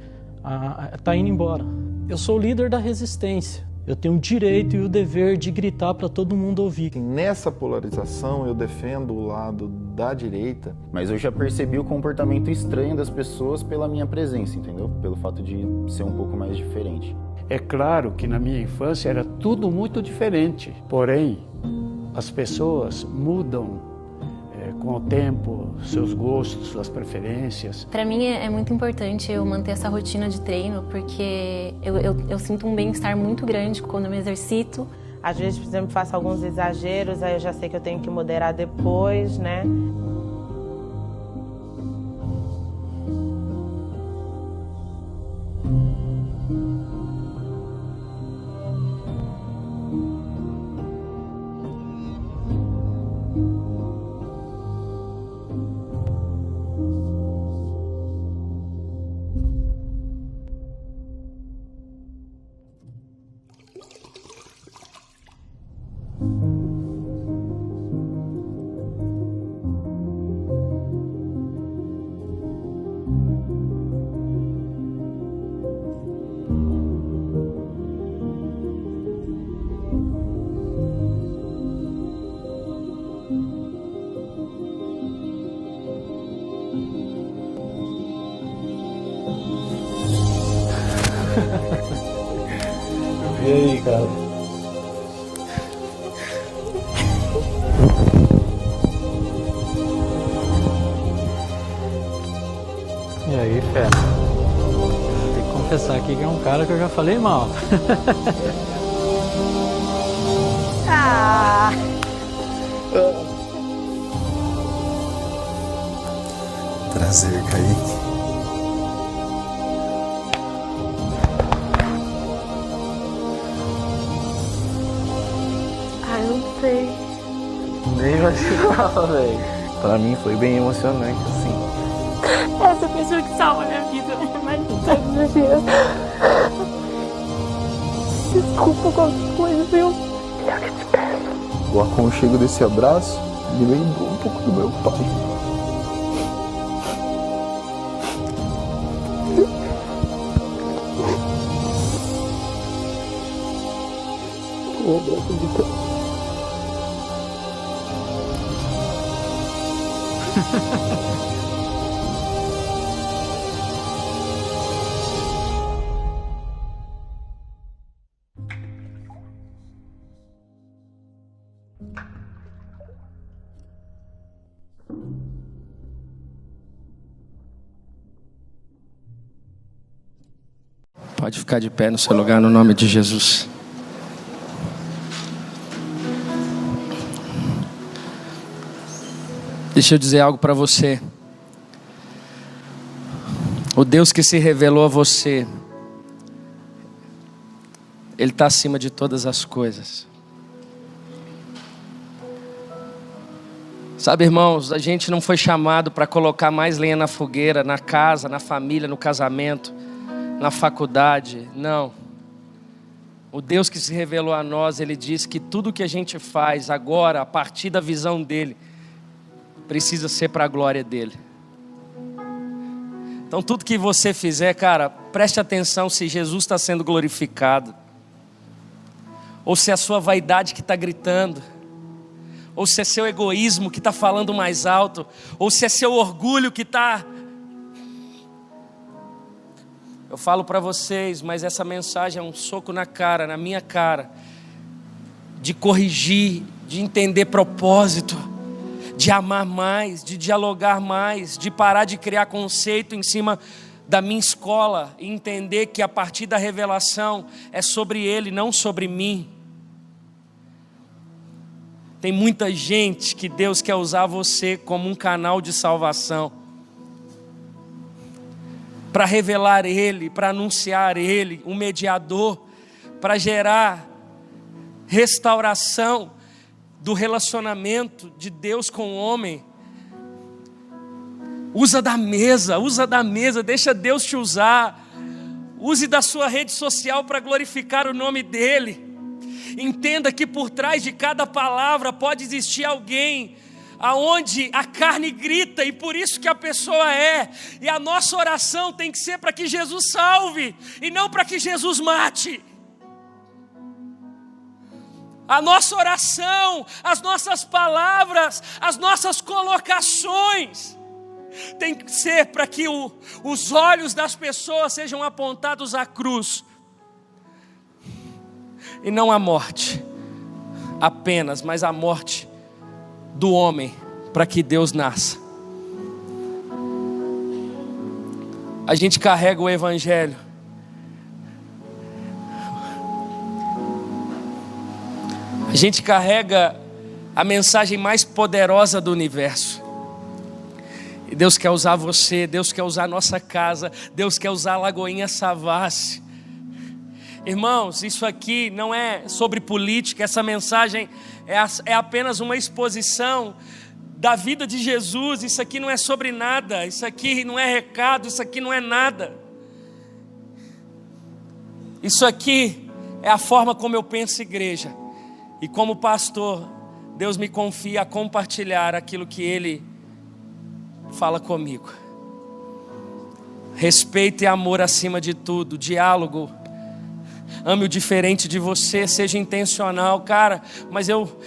está indo embora. Eu sou o líder da resistência. Eu tenho o direito e o dever de gritar para todo mundo ouvir. Nessa polarização eu defendo o lado da direita. Mas eu já percebi o comportamento estranho das pessoas pela minha presença, entendeu? Pelo fato de ser um pouco mais diferente. É claro que na minha infância era tudo muito diferente. Porém, as pessoas mudam com o tempo, seus gostos, suas preferências. Para mim é muito importante eu manter essa rotina de treino, porque eu sinto um bem-estar muito grande quando eu me exercito. Às vezes, por exemplo, faço alguns exageros, aí eu já sei que eu tenho que moderar depois, né? E aí, cara? E aí, fera? Tem que confessar aqui que é um cara que eu já falei mal. Ah! Prazer, Kaique. Não sei. Nem imaginava, velho. Pra mim foi bem emocionante, assim. Essa pessoa que salva a minha vida, mas todos os dias. Desculpa qualquer coisa, viu? Eu que te peço. O aconchego desse abraço me lembrou um pouco do meu pai. Um abraço de pé. Pode ficar de pé no seu lugar no nome de Jesus. Deixa eu dizer algo para você. O Deus que se revelou a você, Ele está acima de todas as coisas. Sabe, irmãos, a gente não foi chamado para colocar mais lenha na fogueira, na casa, na família, no casamento, na faculdade, não. O Deus que se revelou a nós, Ele diz que tudo que a gente faz agora, a partir da visão dEle, precisa ser para a glória dEle. Então tudo que você fizer, cara, preste atenção se Jesus está sendo glorificado, ou se é a sua vaidade que está gritando, ou se é seu egoísmo que está falando mais alto, ou se é seu orgulho que está... Eu falo para vocês, mas essa mensagem é um soco na cara, na minha cara, de corrigir, de entender propósito, de amar mais, de dialogar mais, de parar de criar conceito em cima da minha escola e entender que a partir da revelação é sobre Ele, não sobre mim. Tem muita gente que Deus quer usar você como um canal de salvação, para revelar Ele, para anunciar Ele, um mediador, para gerar restauração do relacionamento de Deus com o homem. Usa da mesa, deixa Deus te usar. Use da sua rede social para glorificar o nome dEle. Entenda que por trás de cada palavra pode existir alguém aonde a carne grita, e por isso que a pessoa é. E a nossa oração tem que ser para que Jesus salve, e não para que Jesus mate. A nossa oração, as nossas palavras, as nossas colocações tem que ser para que os olhos das pessoas sejam apontados à cruz e não à morte apenas, mas à morte do homem para que Deus nasça. A gente carrega o Evangelho. A gente carrega a mensagem mais poderosa do universo. E Deus quer usar você, Deus quer usar a nossa casa, Deus quer usar a Lagoinha Savassi. Irmãos, isso aqui não é sobre política, essa mensagem é apenas uma exposição da vida de Jesus. Isso aqui não é sobre nada, isso aqui não é recado, isso aqui não é nada. Isso aqui é a forma como eu penso igreja. E como pastor, Deus me confia a compartilhar aquilo que Ele fala comigo. Respeito e amor acima de tudo, diálogo. Ame o diferente de você, seja intencional, cara. Mas eu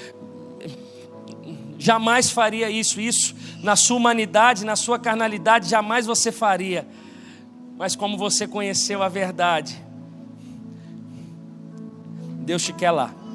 jamais faria isso na sua humanidade, na sua carnalidade, jamais você faria. Mas como você conheceu a verdade, Deus te quer lá.